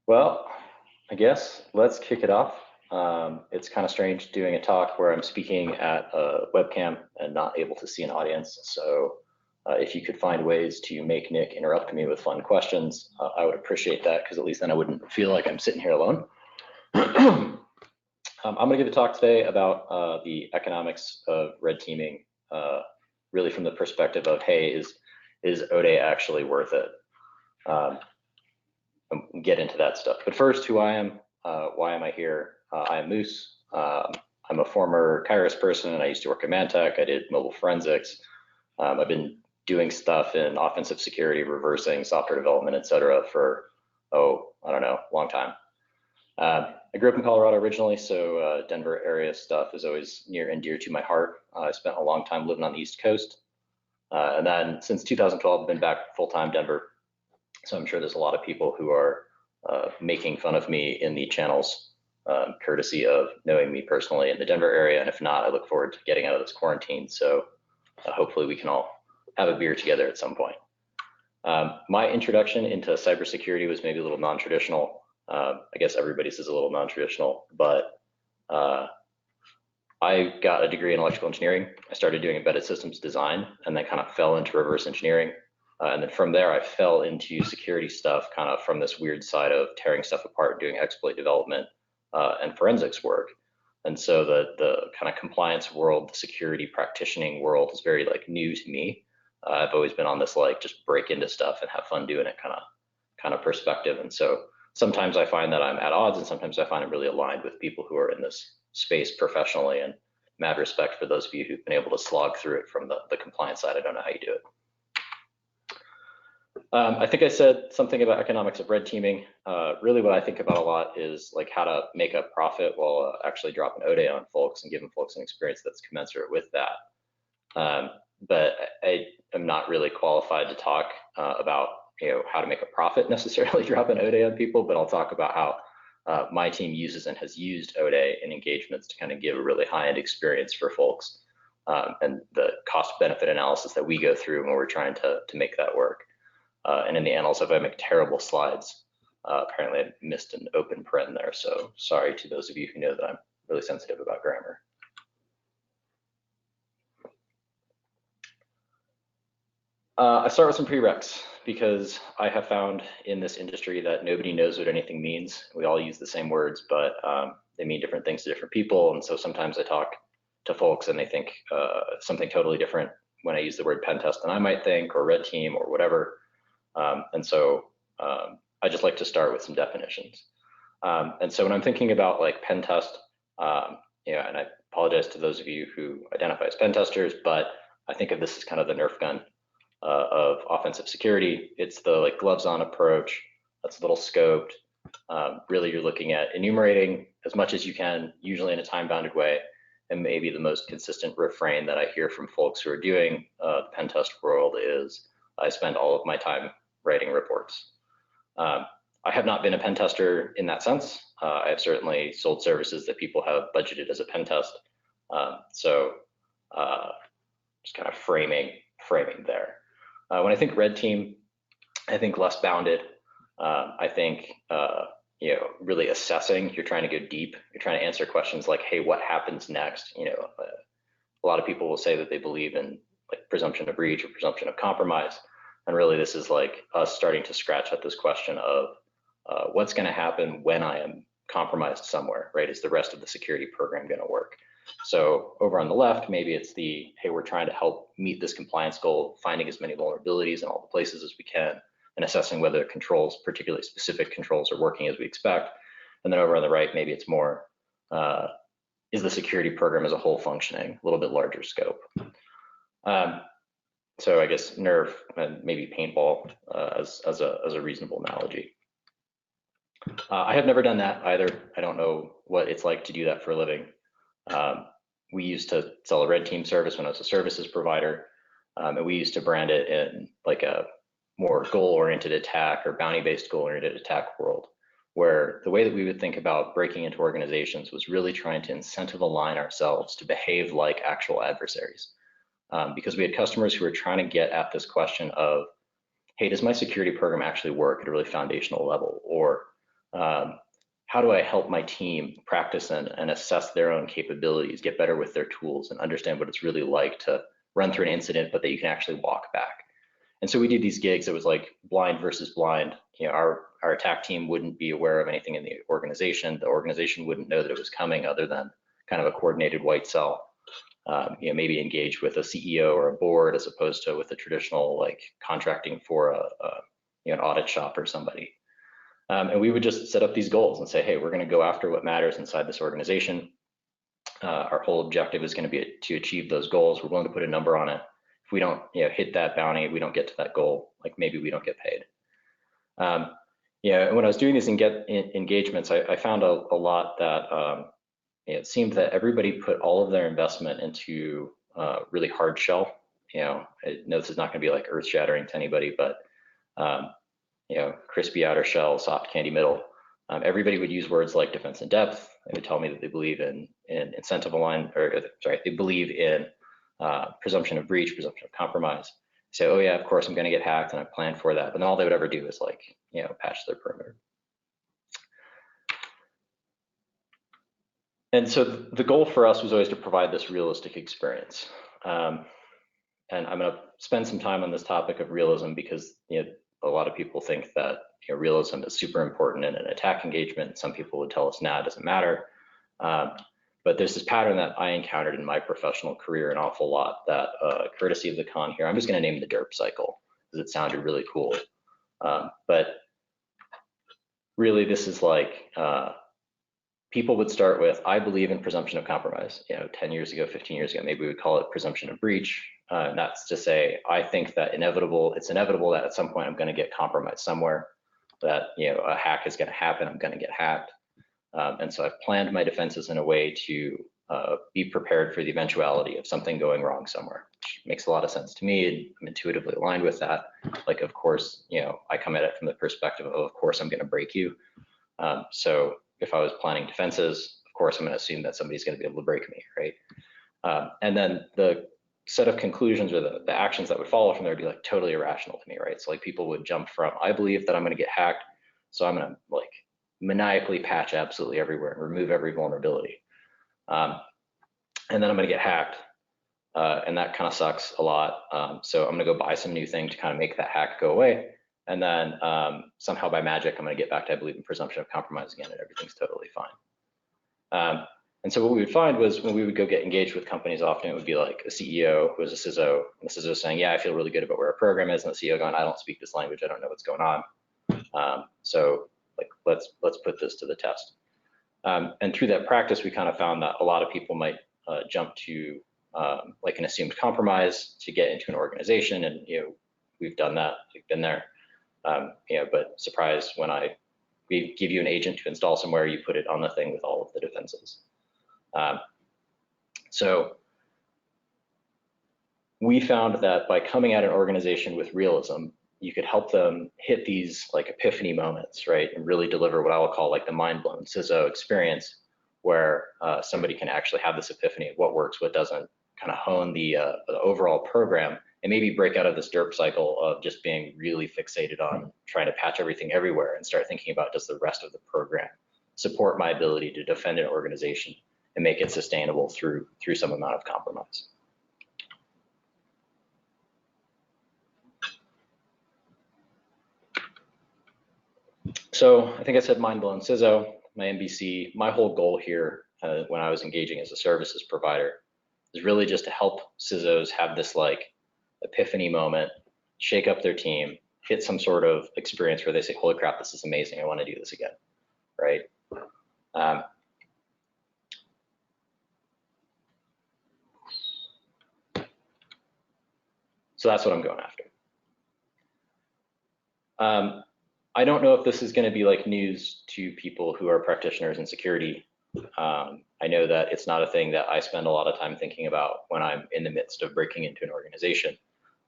Well, I guess let's kick it off. It's kind of strange doing a talk where I'm speaking at a webcam and not able to see an audience. So if you could find ways to make Nick interrupt me with fun questions, I would appreciate that, because at least then I wouldn't feel like I'm sitting here alone. I'm going to give a talk today about the economics of red teaming, really from the perspective of, hey, is Oday actually worth it? Get into that stuff. But first, who I am, why am I here? I am Moose. I'm a former Kairos person, and I used to work at Mantech. I did mobile forensics. I've been doing stuff in offensive security, reversing, software development, etc. for, I don't know, long time. I grew up in Colorado originally, so Denver area stuff is always near and dear to my heart. I spent a long time living on the East Coast. And then since 2012, I've been back full-time Denver. So I'm sure there's a lot of people who are making fun of me in the channels, courtesy of knowing me personally in the Denver area. And if not, I look forward to getting out of this quarantine. So hopefully we can all have a beer together at some point. My introduction into cybersecurity was maybe a little non-traditional. I guess everybody's is a little non-traditional, but I got a degree in electrical engineering. I started doing embedded systems design and then kind of fell into reverse engineering. And then from there, I fell into security stuff, kind of from this weird side of tearing stuff apart, doing exploit development and forensics work. And so the kind of compliance world, the security practitioning world is very like new to me. I've always been on this like just break into stuff and have fun doing it kind of perspective. And so sometimes I find that I'm at odds, and sometimes I find I'm really aligned with people who are in this space professionally. And mad respect for those of you who've been able to slog through it from the compliance side. I don't know how you do it. I think I said something about economics of red teaming. Really what I think about a lot is like how to make a profit while actually dropping Oday on folks and giving folks an experience that's commensurate with that. But I am not really qualified to talk about how to make a profit necessarily dropping Oday on people, but I'll talk about how my team uses and has used Oday in engagements to kind of give a really high-end experience for folks, and the cost benefit analysis that we go through when we're trying to make that work. And in the annals of I make terrible slides. Apparently I missed an open paren there, so sorry to those of you who know that I'm really sensitive about grammar. I start with some prereqs because I have found in this industry that nobody knows what anything means. We all use the same words, but they mean different things to different people. And so sometimes I talk to folks and they think something totally different when I use the word pen test than I might think, or red team, or whatever. And so I just like to start with some definitions. And so when I'm thinking about like pen test, and I apologize to those of you who identify as pen testers, but I think of this as kind of the Nerf gun of offensive security. It's the like gloves on approach. That's a little scoped. Really, you're looking at enumerating as much as you can, usually in a time-bounded way. And maybe the most consistent refrain that I hear from folks who are doing the pen test world is, I spend all of my time writing reports. I have not been a pen tester in that sense. I have certainly sold services that people have budgeted as a pen test. So just kind of framing there. When I think red team, I think less bounded. I think really assessing. You're trying to go deep. You're trying to answer questions like, hey, what happens next? A lot of people will say that they believe in like presumption of breach or presumption of compromise. And really this is like us starting to scratch at this question of what's going to happen when I am compromised somewhere, right? Is the rest of the security program going to work? So over on the left, maybe it's the, hey, we're trying to help meet this compliance goal, finding as many vulnerabilities in all the places as we can, and assessing whether controls, particularly specific controls, are working as we expect. And then over on the right, maybe it's more, is the security program as a whole functioning? A little bit larger scope. So I guess Nerf and maybe paintball as a reasonable analogy. I have never done that either. I don't know what it's like to do that for a living. We used to sell a red team service when I was a services provider, and we used to brand it in like a more goal-oriented attack or bounty-based goal-oriented attack world, where the way that we would think about breaking into organizations was really trying to incentive align ourselves to behave like actual adversaries. Because we had customers who were trying to get at this question of, hey, does my security program actually work at a really foundational level? Or how do I help my team practice and assess their own capabilities, get better with their tools, and understand what it's really like to run through an incident, but that you can actually walk back. And so we did these gigs. It was like blind versus blind. You know, our attack team wouldn't be aware of anything in the organization. The organization wouldn't know that it was coming, other than kind of a coordinated white cell. You know, maybe engage with a CEO or a board, as opposed to with a traditional like contracting for you know, an audit shop or somebody. And we would just set up these goals and say, hey, we're going to go after what matters inside this organization. Our whole objective is going to be to achieve those goals. We're willing to put a number on it. If we don't, you know, hit that bounty, we don't get to that goal, like maybe we don't get paid. Yeah, and when I was doing these engagements, I found a lot that it seemed that everybody put all of their investment into really hard shell. You know, I know this is not going to be like earth shattering to anybody, but you know, crispy outer shell, soft candy middle. Everybody would use words like defense in depth. They would tell me that they believe in incentive aligned, or sorry, they believe in presumption of breach, presumption of compromise. Say, oh yeah, of course I'm going to get hacked, and I planned for that. But then all they would ever do is like, you know, patch their perimeter. And so the goal for us was always to provide this realistic experience. And I'm going to spend some time on this topic of realism because, you know, a lot of people think that, you know, realism is super important in an attack engagement. Some people would tell us, nah, it doesn't matter. But there's this pattern that I encountered in my professional career an awful lot, that courtesy of the con here, I'm just going to name the derp cycle because it sounded really cool. But really, this is like, people would start with, I believe in presumption of compromise. You know, 10 years ago, 15 years ago, maybe we would call it presumption of breach. That's to say, I think that it's inevitable that at some point I'm going to get compromised somewhere, that, you know, a hack is going to happen, I'm going to get hacked. And so I've planned my defenses in a way to be prepared for the eventuality of something going wrong somewhere, which makes a lot of sense to me. And I'm intuitively aligned with that. Like, of course, you know, I come at it from the perspective of course, I'm going to break you. So if I was planning defenses, of course, I'm going to assume that somebody's going to be able to break me, right? And then the set of conclusions or the actions that would follow from there would be like totally irrational to me, right? So like people would jump from, I believe that I'm going to get hacked, so I'm going to like maniacally patch absolutely everywhere and remove every vulnerability. And then I'm going to get hacked, and that kind of sucks a lot. So I'm going to go buy some new thing to kind of make that hack go away. And then somehow by magic, I'm going to get back to, I believe in presumption of compromise again, and everything's totally fine. And so what we would find was when we would go get engaged with companies, often it would be like a CEO who was a CISO, and the CISO saying, yeah, I feel really good about where our program is, and the CEO going, I don't speak this language, I don't know what's going on. So like, let's put this to the test. And through that practice, we kind of found that a lot of people might jump to like an assumed compromise to get into an organization, and you know, we've done that, we've been there. You know, but surprise, when we give you an agent to install somewhere, you put it on the thing with all of the defenses. So we found that by coming at an organization with realism, you could help them hit these like epiphany moments, right? And really deliver what I will call like the mind-blown CISO experience, where somebody can actually have this epiphany of what works, what doesn't, kind of hone the overall program, and maybe break out of this derp cycle of just being really fixated on trying to patch everything everywhere and start thinking about, does the rest of the program support my ability to defend an organization and make it sustainable through some amount of compromise. So I think I said mind-blown CISO, my MBC, my whole goal here when I was engaging as a services provider is really just to help CISOs have this like epiphany moment, shake up their team, hit some sort of experience where they say, holy crap, this is amazing, I want to do this again, right? So that's what I'm going after. I don't know if this is going to be like news to people who are practitioners in security. I know that it's not a thing that I spend a lot of time thinking about when I'm in the midst of breaking into an organization.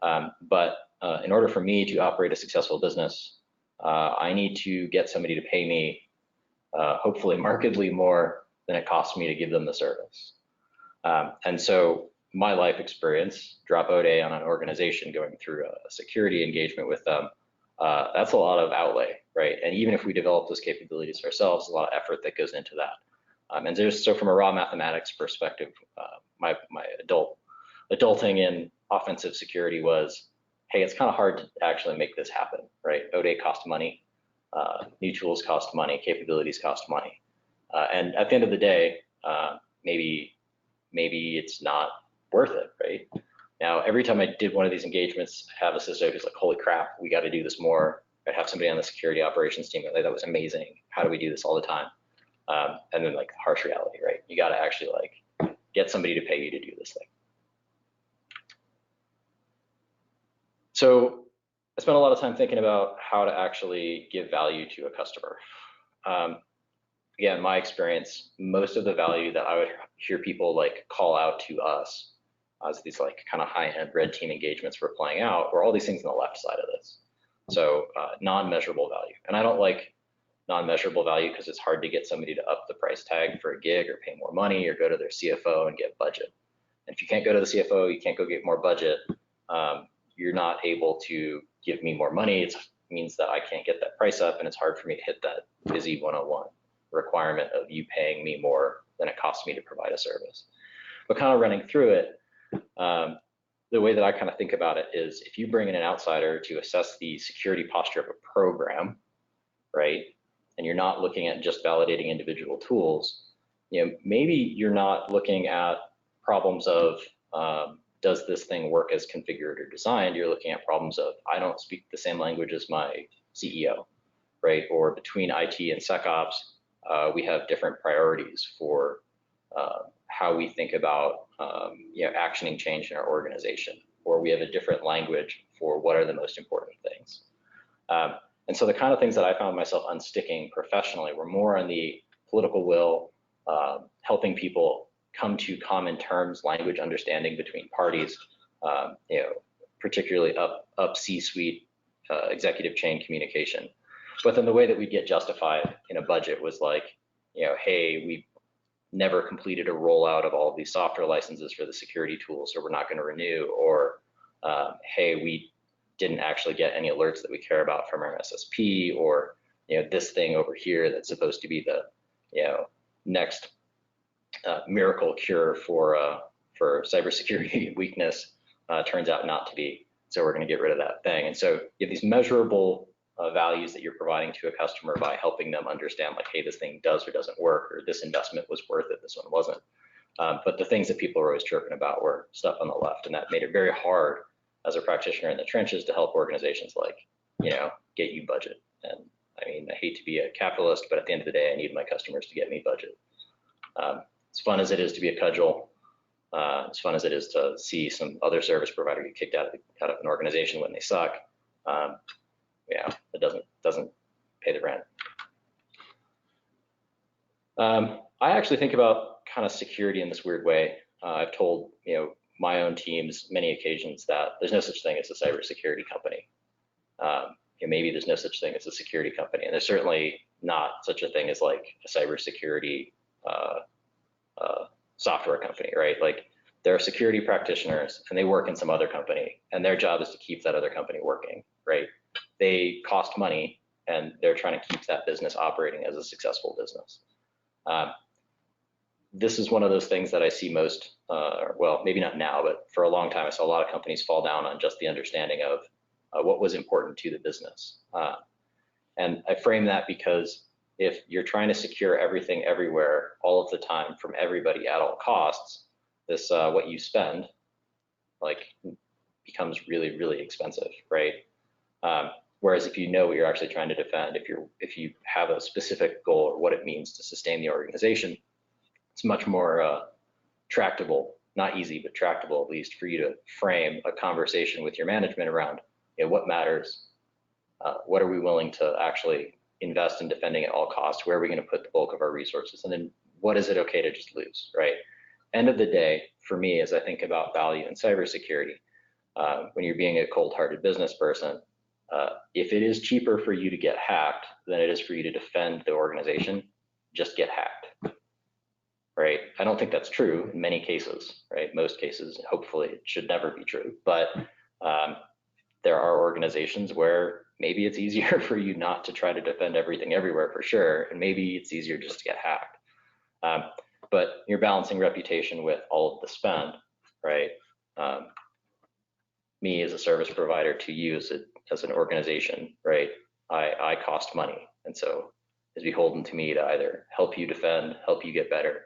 But in order for me to operate a successful business, I need to get somebody to pay me hopefully markedly more than it costs me to give them the service. And so my life experience, drop Oday on an organization going through a security engagement with them, that's a lot of outlay, right? And even if we develop those capabilities ourselves, a lot of effort that goes into that. And there's, so from a raw mathematics perspective, my adulting in offensive security was, hey, it's kind of hard to actually make this happen, right? Oday cost money, new tools cost money, capabilities cost money. And at the end of the day, maybe it's not worth it, right? Now, every time I did one of these engagements, I have a CISO who's like, holy crap, we got to do this more. I'd have somebody on the security operations team like, that was amazing. How do we do this all the time? And then like harsh reality, right? You got to actually like get somebody to pay you to do this thing. So I spent a lot of time thinking about how to actually give value to a customer. Again, my experience, most of the value that I would hear people like call out to us as these like kind of high-end red team engagements were playing out were all these things on the left side of this. So non-measurable value. And I don't like non-measurable value because it's hard to get somebody to up the price tag for a gig or pay more money or go to their CFO and get budget. And if you can't go to the CFO, you can't go get more budget, you're not able to give me more money. It means that I can't get that price up, and it's hard for me to hit that busy 101 requirement of you paying me more than it costs me to provide a service. But kind of running through it, the way that I kind of think about it is if you bring in an outsider to assess the security posture of a program, right, and you're not looking at just validating individual tools, you know, maybe you're not looking at problems of does this thing work as configured or designed? You're looking at problems of I don't speak the same language as my CEO, right? Or between IT and SecOps, we have different priorities for how we think about you know, actioning change in our organization, or we have a different language for what are the most important things. And so the kind of things that I found myself unsticking professionally were more on the political will, helping people come to common terms, language understanding between parties, you know, particularly up C-suite executive chain communication. But then the way that we get justified in a budget was like, you know, hey, we never completed a rollout of all of these software licenses for the security tools, so we're not going to renew, or hey, we didn't actually get any alerts that we care about from our SSP, or you know, this thing over here that's supposed to be the, you know, next miracle cure for cybersecurity weakness turns out not to be. So we're going to get rid of that thing. And so you have these measurable values that you're providing to a customer by helping them understand like, hey, this thing does or doesn't work, or this investment was worth it, this one wasn't. But the things that people are always chirping about were stuff on the left, and that made it very hard as a practitioner in the trenches to help organizations like, you know, get you budget. And I mean, I hate to be a capitalist, but at the end of the day, I need my customers to get me budget. As fun as it is to be a cudgel, as fun as it is to see some other service provider get kicked out of an organization when they suck, yeah, it doesn't pay the rent. I actually think about kind of security in this weird way. I've told, you know, my own teams many occasions that there's no such thing as a cybersecurity company. And maybe there's no such thing as a security company, and there's certainly not such a thing as like a cybersecurity software company, right? Like there are security practitioners and they work in some other company, and their job is to keep that other company working, right? They cost money and they're trying to keep that business operating as a successful business. This is one of those things that I see most, well, maybe not now, but for a long time, I saw a lot of companies fall down on just the understanding of what was important to the business. And I frame that because if you're trying to secure everything everywhere all of the time from everybody at all costs, this what you spend like becomes really, really expensive, right? Whereas if you know what you're actually trying to defend, if you have a specific goal or what it means to sustain the organization, it's much more tractable, not easy, but tractable at least for you to frame a conversation with your management around, you know, what matters, what are we willing to actually invest in defending at all costs, where are we going to put the bulk of our resources, and then what is it okay to just lose, right? End of the day, for me, as I think about value in cybersecurity, when you're being a cold-hearted business person, if it is cheaper for you to get hacked than it is for you to defend the organization, just get hacked, right? I don't think that's true in many cases, right? Most cases, hopefully it should never be true, but there are organizations where maybe it's easier for you not to try to defend everything everywhere for sure, and maybe it's easier just to get hacked. But you're balancing reputation with all of the spend, right? Me as a service provider to you as an organization, right? I cost money, and so it's beholden to me to either help you defend, help you get better,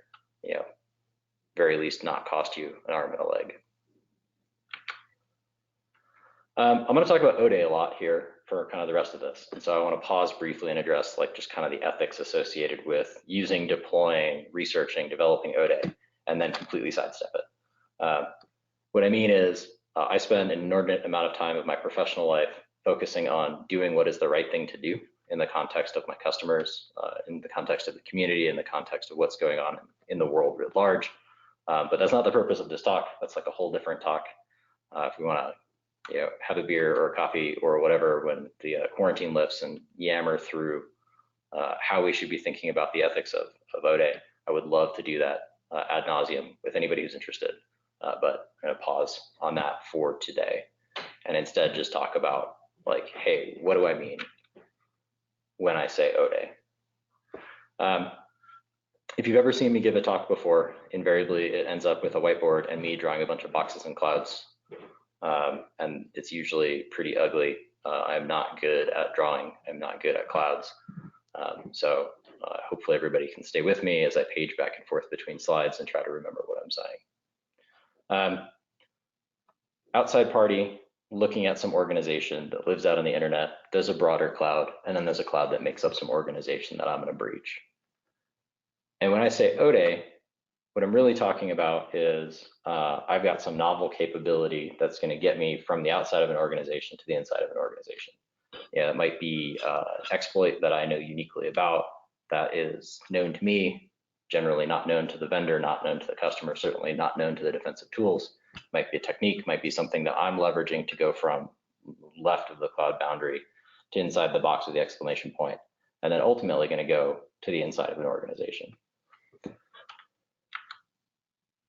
very least not cost you an arm and a leg. I'm going to talk about Oday a lot here for kind of the rest of this. And so I want to pause briefly and address like just kind of the ethics associated with using, deploying, researching, developing Oday, and then completely sidestep it. What I mean is I spend an inordinate amount of time of my professional life focusing on doing what is the right thing to do in the context of my customers, in the context of the community, in the context of what's going on in the world writ large. But that's not the purpose of this talk. That's like a whole different talk. If we want to have a beer or a coffee or whatever when the quarantine lifts and yammer through how we should be thinking about the ethics of Oday, I would love to do that ad nauseum with anybody who's interested. But I'm going to pause on that for today and instead just talk about like, hey, what do I mean when I say Oday? If you've ever seen me give a talk before, invariably it ends up with a whiteboard and me drawing a bunch of boxes and clouds. And it's usually pretty ugly. I'm not good at drawing. I'm not good at clouds. So hopefully everybody can stay with me as I page back and forth between slides and try to remember what I'm saying. Outside party, looking at some organization that lives out on the internet, there's a broader cloud, and then there's a cloud that makes up some organization that I'm going to breach. And when I say Oday, what I'm really talking about is I've got some novel capability that's going to get me from the outside of an organization to the inside of an organization. It might be an exploit that I know uniquely about that is known to me, generally not known to the vendor, not known to the customer, certainly not known to the defensive tools. Might be a technique, might be something that I'm leveraging to go from left of the cloud boundary to inside the box with the exclamation point, and then ultimately going to go to the inside of an organization.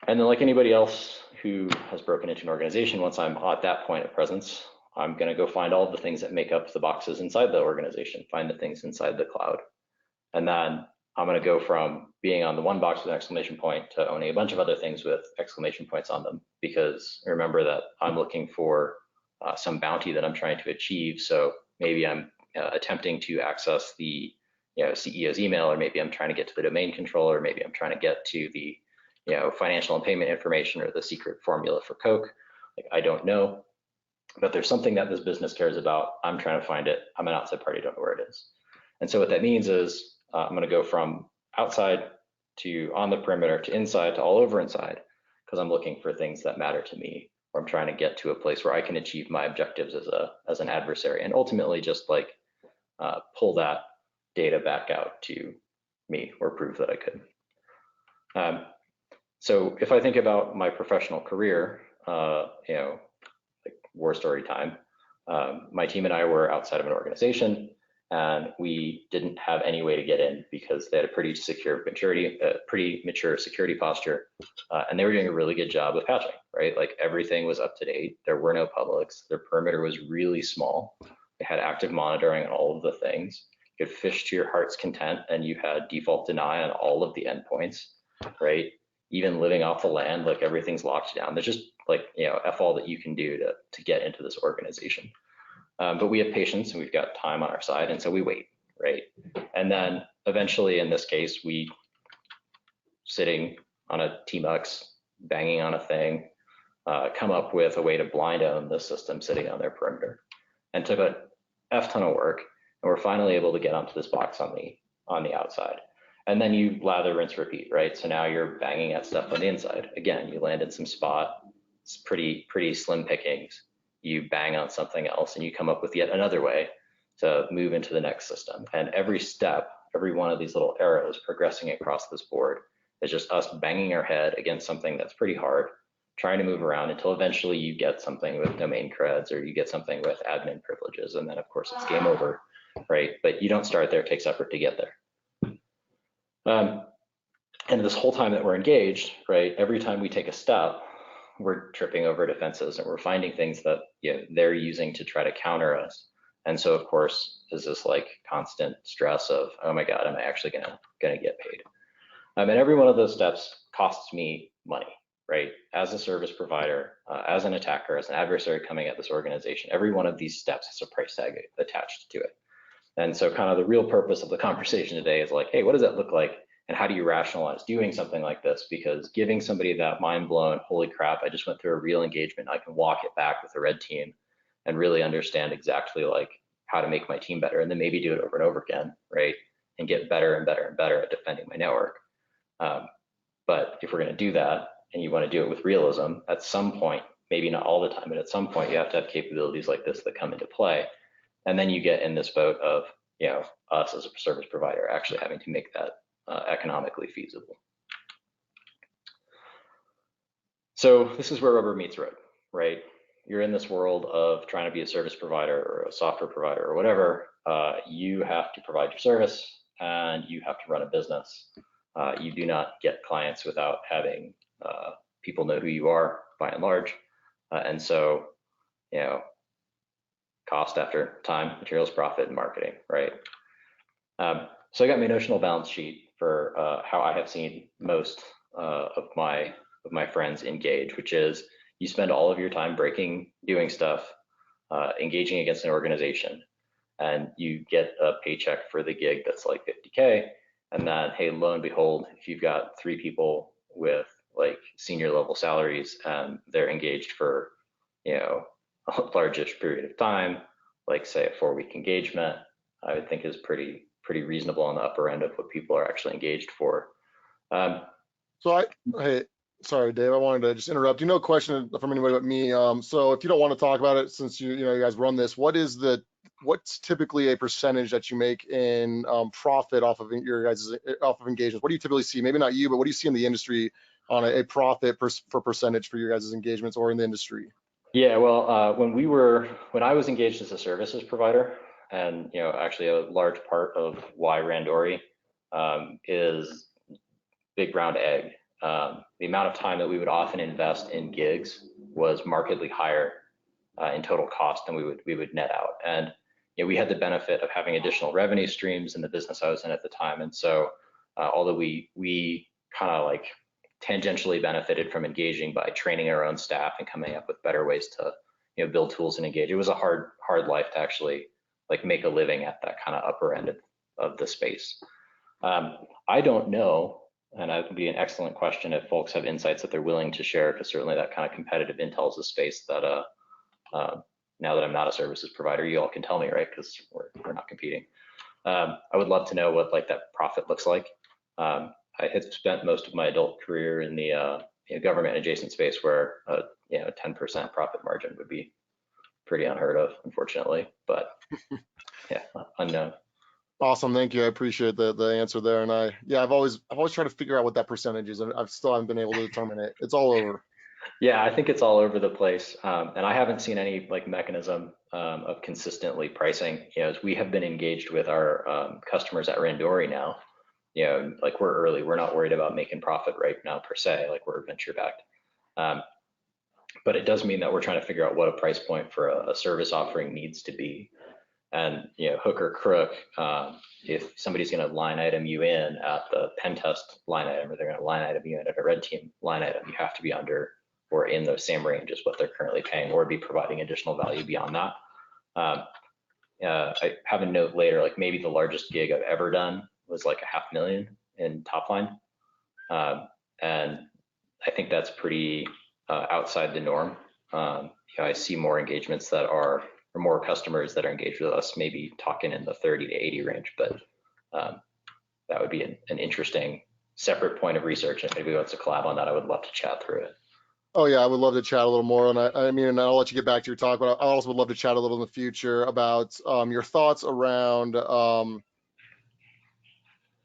And then like anybody else who has broken into an organization, once I'm at that point of presence, I'm going to go find all the things that make up the boxes inside the organization, find the things inside the cloud. And then I'm going to go from being on the one box with an exclamation point to owning a bunch of other things with exclamation points on them, because remember that I'm looking for some bounty that I'm trying to achieve. So maybe I'm attempting to access the CEO's email, or maybe I'm trying to get to the domain controller, or maybe I'm trying to get to the financial and payment information or the secret formula for Coke. Like, I don't know, but there's something that this business cares about. I'm trying to find it. I'm an outside party, don't know where it is. And so what that means is I'm going to go from outside to on the perimeter to inside to all over inside, because I'm looking for things that matter to me, or I'm trying to get to a place where I can achieve my objectives as an adversary, and ultimately just like pull that data back out to me or prove that I could. So if I think about my professional career, like war story time, my team and I were outside of an organization, and we didn't have any way to get in because they had a pretty mature security posture, and they were doing a really good job of patching, right? Like everything was up to date. There were no publics. Their perimeter was really small. They had active monitoring on all of the things. You could fish to your heart's content, and you had default deny on all of the endpoints, right? Even living off the land, like everything's locked down. There's just like, F all that you can do to get into this organization. But we have patience and we've got time on our side, and so we wait, right? And then eventually in this case, we sitting on a Tmux, banging on a thing, come up with a way to blind own the system sitting on their perimeter, and took a F ton of work, and we're finally able to get onto this box on the outside. And then you lather, rinse, repeat, right? So now you're banging at stuff on the inside. Again, you land in some spot, it's pretty slim pickings. You bang on something else and you come up with yet another way to move into the next system. And every step, every one of these little arrows progressing across this board is just us banging our head against something that's pretty hard, trying to move around until eventually you get something with domain creds, or you get something with admin privileges. And then of course it's game over, right? But you don't start there, it takes effort to get there. And this whole time that we're engaged, right, every time we take a step, we're tripping over defenses, and we're finding things that they're using to try to counter us. And so of course, is this like constant stress of, oh my God, am I actually gonna get paid? And every one of those steps costs me money, right? As a service provider, as an attacker, as an adversary coming at this organization, every one of these steps has a price tag attached to it. And so kind of the real purpose of the conversation today is like, hey, what does that look like? And how do you rationalize doing something like this? Because giving somebody that mind blown, holy crap, I just went through a real engagement, I can walk it back with the red team and really understand exactly like how to make my team better, and then maybe do it over and over again, right? And get better and better and better at defending my network. But if we're going to do that and you want to do it with realism, at some point, maybe not all the time, but at some point you have to have capabilities like this that come into play. And then you get in this boat of, you know, us as a service provider actually having to make that economically feasible. So this is where rubber meets road, right? You're in this world of trying to be a service provider or a software provider or whatever. You have to provide your service and you have to run a business. You do not get clients without having people know who you are, by and large. And so, you know, cost after time, materials, profit, and marketing, right? So I got my notional balance sheet for how I have seen most of my friends engage, which is you spend all of your time doing stuff, engaging against an organization, and you get a paycheck for the gig that's like 50K. And then, hey, lo and behold, if you've got 3 people with like senior level salaries and they're engaged for, you know, a largish period of time, like say a 4-week engagement, I would think is pretty reasonable on the upper end of what people are actually engaged for. Hey, sorry, Dave, I wanted to just interrupt. You know, a question from anybody but me. So if you don't want to talk about it, since you guys run this, what's typically a percentage that you make in profit off of your guys' engagements? What do you typically see? Maybe not you, but what do you see in the industry on a profit for percentage for your guys' engagements or in the industry? Yeah, well, when I was engaged as a services provider, and you know, actually a large part of why Randori is big round egg. The amount of time that we would often invest in gigs was markedly higher in total cost than we would net out. And you know, we had the benefit of having additional revenue streams in the business I was in at the time. And so although we kind of like tangentially benefited from engaging by training our own staff and coming up with better ways to, you know, build tools and engage, it was a hard life to actually like make a living at that kind of upper end of the space. I don't know, and that would be an excellent question if folks have insights that they're willing to share, because certainly that kind of competitive intel is a space that now that I'm not a services provider, you all can tell me, right? Because we're not competing. I would love to know what like that profit looks like. I had spent most of my adult career in the you know, government adjacent space where you know, 10% profit margin would be pretty unheard of, unfortunately. But yeah, unknown. Awesome, thank you. I appreciate the answer there. And I've always tried to figure out what that percentage is, and I've still haven't been able to determine it. It's all over. Yeah, I think it's all over the place, and I haven't seen any like mechanism of consistently pricing. You know, as we have been engaged with our customers at Randori now, you know, like we're early, we're not worried about making profit right now per se, like we're venture backed. But it does mean that we're trying to figure out what a price point for a service offering needs to be. And you know, hook or crook, if somebody's going to line item you in at the pen test line item, or they're going to line item you in at a red team line item, you have to be under or in the same range as what they're currently paying, or be providing additional value beyond that. I have a note later, like maybe the largest gig I've ever done was like $500,000 in top line, and I think that's pretty outside the norm. You know, I see more engagements that are, or more customers that are engaged with us, maybe talking in the 30 to 80 range, but that would be an interesting separate point of research. If anybody wants to collab on that, I would love to chat through it. Oh yeah, I would love to chat a little more, and I mean, and I'll let you get back to your talk, but I also would love to chat a little in the future about your thoughts around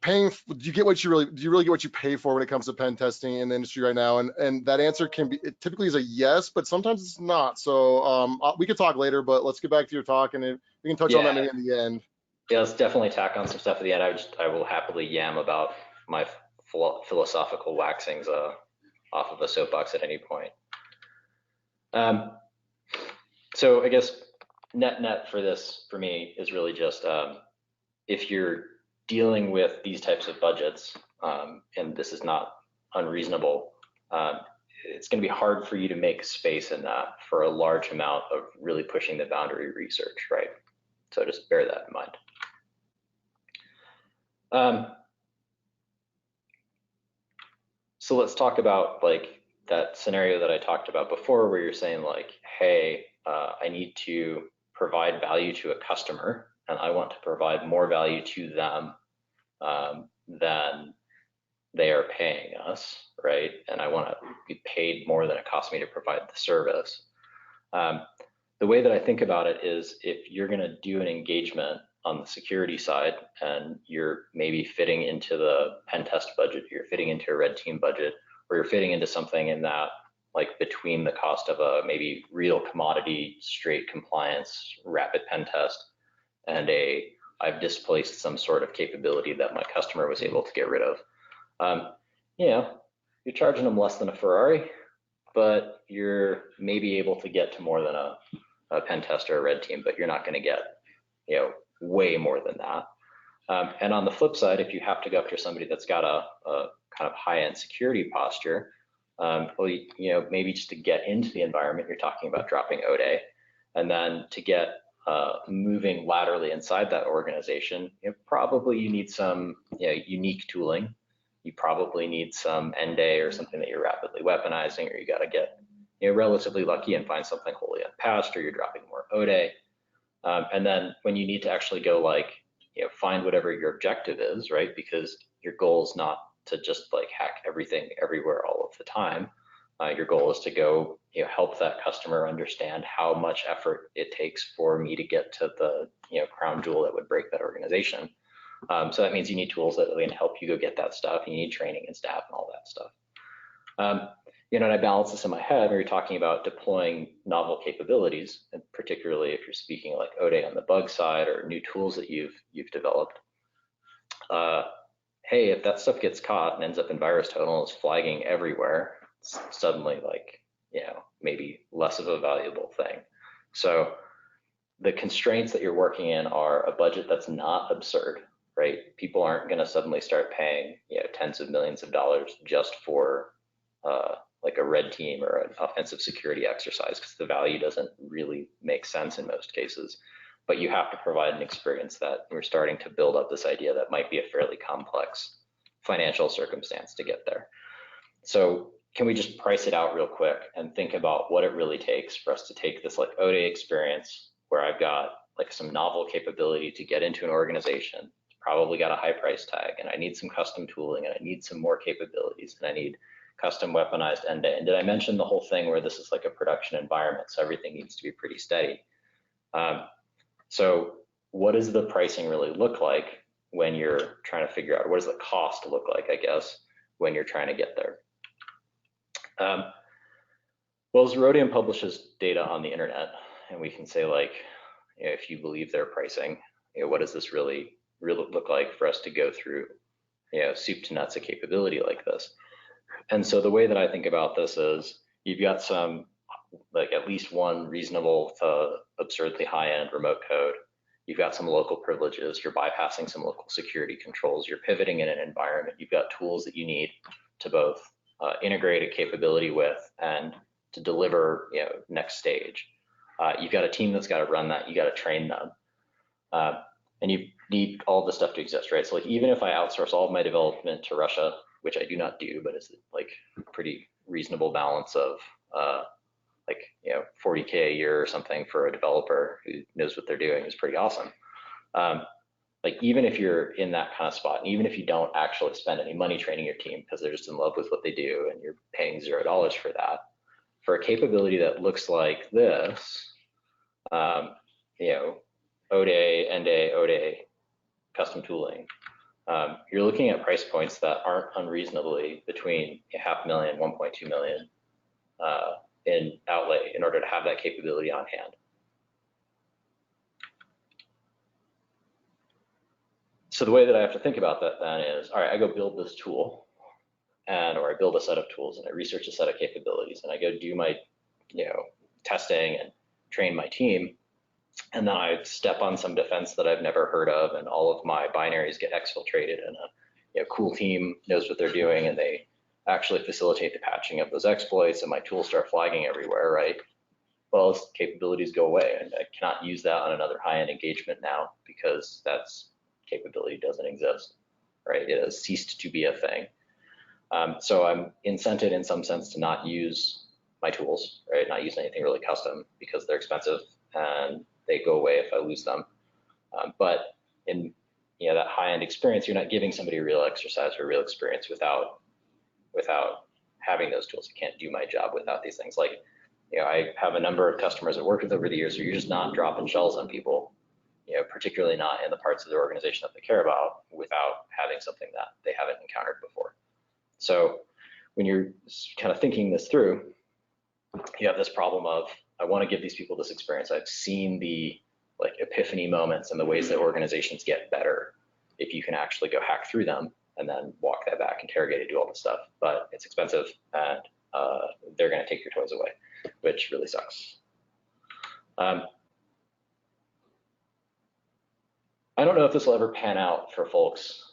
paying. Do you really get what you pay for when it comes to pen testing in the industry right now? And that answer can be, it typically is a yes, but sometimes it's not. So we could talk later, but let's get back to your talk, and we can touch on that maybe in the end. Yeah, let's definitely tack on some stuff at the end. I will happily yam about my philosophical waxings off of a soapbox at any point. So I guess net for this for me is really just if you're dealing with these types of budgets, and this is not unreasonable, it's going to be hard for you to make space in that for a large amount of really pushing the boundary research, right? So just bear that in mind. So let's talk about like that scenario that I talked about before, where you're saying like, hey, I need to provide value to a customer, and I want to provide more value to them than they are paying us, right? And I want to be paid more than it costs me to provide the service. The way that I think about it is, if you're going to do an engagement on the security side and you're maybe fitting into the pen test budget, you're fitting into a red team budget, or you're fitting into something in that, like between the cost of a maybe real commodity straight compliance rapid pen test and I've displaced some sort of capability that my customer was able to get rid of. You know, you're charging them less than a Ferrari, but you're maybe able to get to more than a pen test or a red team, but you're not going to get, way more than that. And on the flip side, if you have to go after somebody that's got a kind of high-end security posture, well, maybe just to get into the environment, you're talking about dropping Oday, and then to get moving laterally inside that organization, probably you need some unique tooling. You probably need some Oday or something that you're rapidly weaponizing, or you got to get relatively lucky and find something wholly unpatched, or you're dropping more Oday. And then when you need to actually go find whatever your objective is, right? Because your goal is not to just like hack everything everywhere all of the time. Your goal is to go help that customer understand how much effort it takes for me to get to the crown jewel that would break that organization. So that means you need tools that can help you go get that stuff. You need training and staff and all that stuff. And I balance this in my head when you're talking about deploying novel capabilities, and particularly if you're speaking like Oday on the bug side or new tools that you've developed. Hey, if that stuff gets caught and ends up in virus total and is flagging everywhere, it's suddenly like, maybe less of a valuable thing. So the constraints that you're working in are a budget that's not absurd, right? People aren't going to suddenly start paying, tens of millions of dollars just for like a red team or an offensive security exercise, because the value doesn't really make sense in most cases. But you have to provide an experience that we're starting to build up this idea that might be a fairly complex financial circumstance to get there. So can we just price it out real quick and think about what it really takes for us to take this like Oday experience, where I've got like some novel capability to get into an organization, it's probably got a high price tag, and I need some custom tooling, and I need some more capabilities, and I need custom weaponized Oday. And did I mention the whole thing where this is like a production environment, so everything needs to be pretty steady? So what does the pricing really look like when you're trying to figure out, what does the cost look like, I guess, when you're trying to get there? Well, Zerodium publishes data on the internet, and we can say like, if you believe their pricing, what does this really look like for us to go through, soup to nuts a capability like this? And so the way that I think about this is, you've got some, like at least one reasonable to absurdly high-end remote code. You've got some local privileges. You're bypassing some local security controls. You're pivoting in an environment. You've got tools that you need to both integrate a capability with and to deliver, next stage. You've got a team that's got to run that. You got to train them, and you need all this stuff to exist, right? So like, even if I outsource all of my development to Russia, which I do not do, but it's like a pretty reasonable balance of like 40K a year or something for a developer who knows what they're doing is pretty awesome. Like, even if you're in that kind of spot, and even if you don't actually spend any money training your team because they're just in love with what they do and you're paying $0 for that, for a capability that looks like this, Oday, Oday, custom tooling, you're looking at price points that aren't unreasonably between $500,000, 1.2 million in outlay in order to have that capability on hand. So the way that I have to think about that then is, all right, I go build this tool, or I build a set of tools, and I research a set of capabilities, and I go do my testing and train my team. and then I step on some defense that I've never heard of, and all of my binaries get exfiltrated, and a cool team knows what they're doing, and they actually facilitate the patching of those exploits, and my tools start flagging everywhere, right? Well, those capabilities go away, and I cannot use that on another high-end engagement now because that's capability doesn't exist, right? It has ceased to be a thing. So I'm incented in some sense to not use my tools, right? Not use anything really custom because they're expensive and they go away if I lose them. But in that high-end experience, you're not giving somebody a real exercise or a real experience without having those tools. I can't do my job without these things. Like, I have a number of customers I've worked with over the years where you're just not dropping shells on people, particularly not in the parts of the organization that they care about without having something that they haven't encountered before. So when you're kind of thinking this through, you have this problem of, I want to give these people this experience. I've seen the epiphany moments and the ways that organizations get better if you can actually go hack through them and then walk that back, interrogate it, do all this stuff. But it's expensive, and they're going to take your toys away, which really sucks. I don't know if this will ever pan out for folks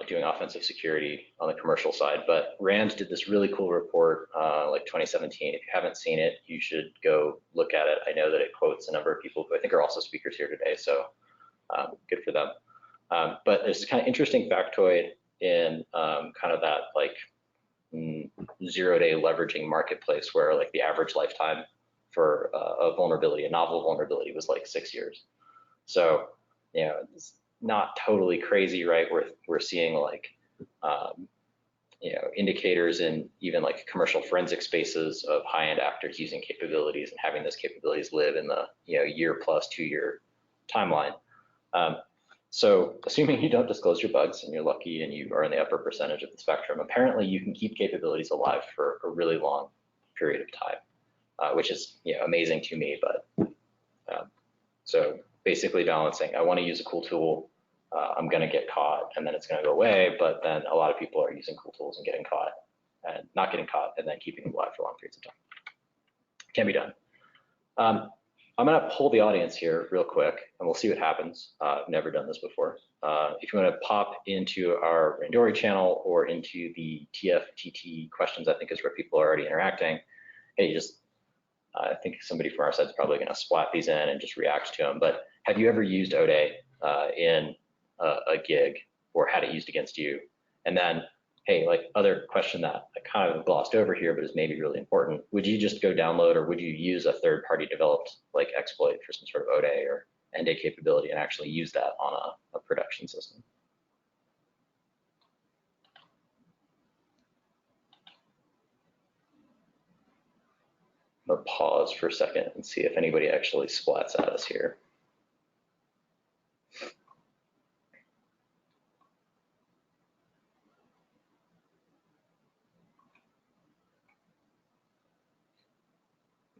doing offensive security on the commercial side, but Rands did this really cool report like 2017. If you haven't seen it, you should go look at it. I know that it quotes a number of people who I think are also speakers here today, so good for them. But there's kind of interesting factoid in kind of that 0-day leveraging marketplace where the average lifetime for a vulnerability, a novel vulnerability, was 6 years. So it's not totally crazy, right? We're seeing indicators in even commercial forensic spaces of high-end actors using capabilities and having those capabilities live in the year plus 2 year timeline. So assuming you don't disclose your bugs and you're lucky and you are in the upper percentage of the spectrum, apparently you can keep capabilities alive for a really long period of time, which is amazing to me. But so basically balancing, I want to use a cool tool, I'm going to get caught and then it's going to go away, but then a lot of people are using cool tools and getting caught and not getting caught and then keeping them alive for long periods of time. Can be done. I'm going to poll the audience here real quick and we'll see what happens. I've never done this before. If you want to pop into our Randori channel or into the TFTT questions, I think is where people are already interacting. Hey, I think somebody from our side is probably going to splat these in and just react to them. But have you ever used Oday in a gig or had it used against you? And then, hey, other question that I kind of glossed over here, but is maybe really important. Would you just go download, or would you use a third-party developed exploit for some sort of Oday or end-day capability and actually use that on a production system? I'm gonna pause for a second and see if anybody actually splats at us here.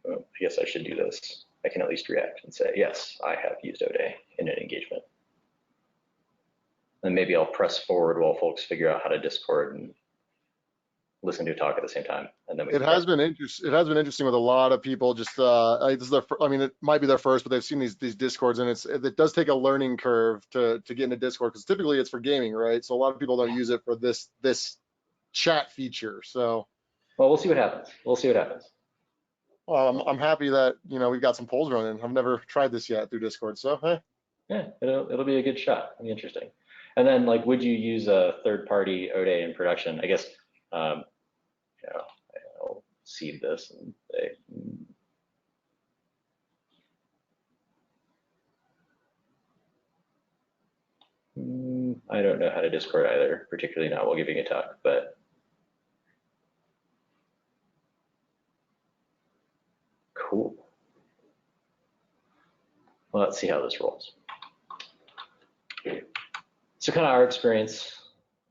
I guess I should do this. I can at least react and say, yes, I have used Oday in an engagement. And maybe I'll press forward while folks figure out how to Discord and listen to a talk at the same time. And then it has been interesting with a lot of people. Just this is it might be their first, but they've seen these Discords, and it does take a learning curve to get into Discord, because typically it's for gaming, right? So a lot of people don't use it for this chat feature. So, well, we'll see what happens. We'll see what happens. Well, I'm happy that we've got some polls running. I've never tried this yet through Discord, so hey. Yeah, it'll be a good shot. It'll be interesting. And then would you use a third-party Oday in production? I guess I'll seed this and say, I don't know how to Discord either, particularly not while giving a talk, but cool. Well, let's see how this rolls. So kind of our experience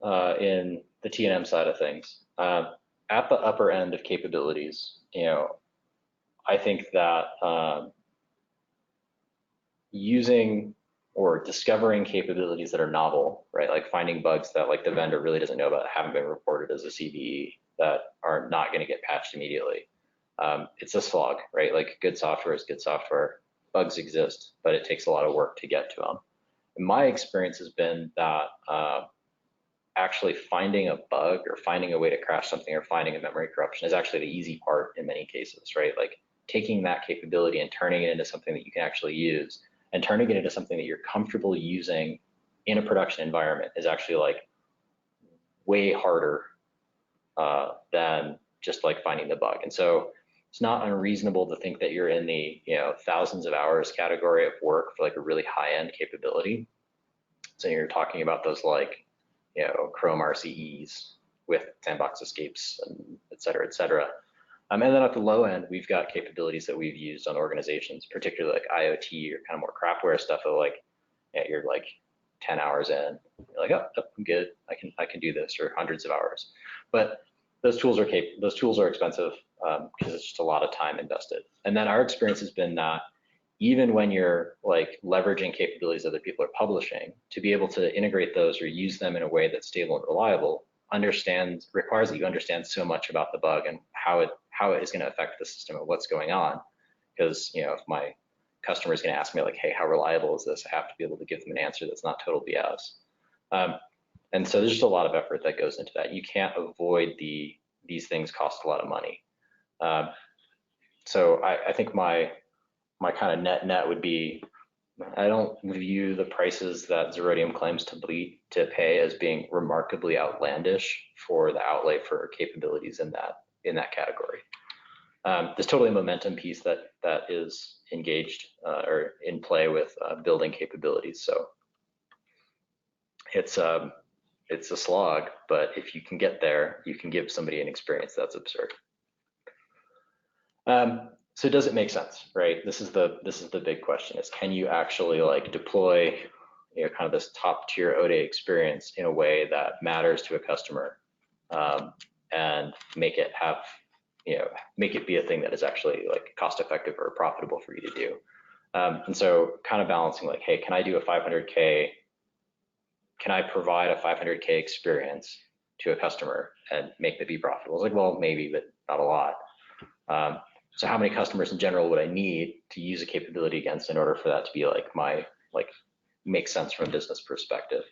in the T&M side of things. At the upper end of capabilities, I think that using or discovering capabilities that are novel, right? Finding bugs that the vendor really doesn't know about, haven't been reported as a CVE, that are not going to get patched immediately. It's a slog, right? Good software is good software. bugs exist, but it takes a lot of work to get to them. And my experience has been that actually finding a bug or finding a way to crash something or finding a memory corruption is actually the easy part in many cases, right? Like taking that capability and turning it into something that you can actually use and turning it into something that you're comfortable using in a production environment is actually like way harder than just like finding the bug. And so it's not unreasonable to think that you're in the thousands of hours category of work for like a really high-end capability. So you're talking about those like Chrome RCEs with sandbox escapes and et cetera, et cetera. And then at the low end, we've got capabilities that we've used on organizations, particularly like IoT or kind of more crapware stuff of like, you're like 10 hours in, you're like, oh, I'm good, I can do this, or hundreds of hours. But those tools are expensive because it's just a lot of time invested. And then our experience has been that even when you're like leveraging capabilities other people are publishing, to be able to integrate those or use them in a way that's stable and reliable requires that you understand so much about the bug and how it is going to affect the system and what's going on. Because if my customer is going to ask me like, hey, how reliable is this? I have to be able to give them an answer that's not total BS. And so there's just a lot of effort that goes into that. You can't avoid these things cost a lot of money. So I think my kind of net would be, I don't view the prices that Zerodium claims to pay as being remarkably outlandish for the outlay for capabilities in that category. There's totally a momentum piece that is engaged or in play with building capabilities. So it's a slog, but if you can get there, you can give somebody an experience that's absurd. So does it make sense, right? This is the big question: is can you actually like deploy, kind of this top tier Oday experience in a way that matters to a customer, and make it be a thing that is actually like cost effective or profitable for you to do. And so kind of balancing like, hey, can I do a 500K? Can I provide a 500K experience to a customer and make it be profitable? It's like, well, maybe, but not a lot. So how many customers in general would I need to use a capability against in order for that to be make sense from a business perspective?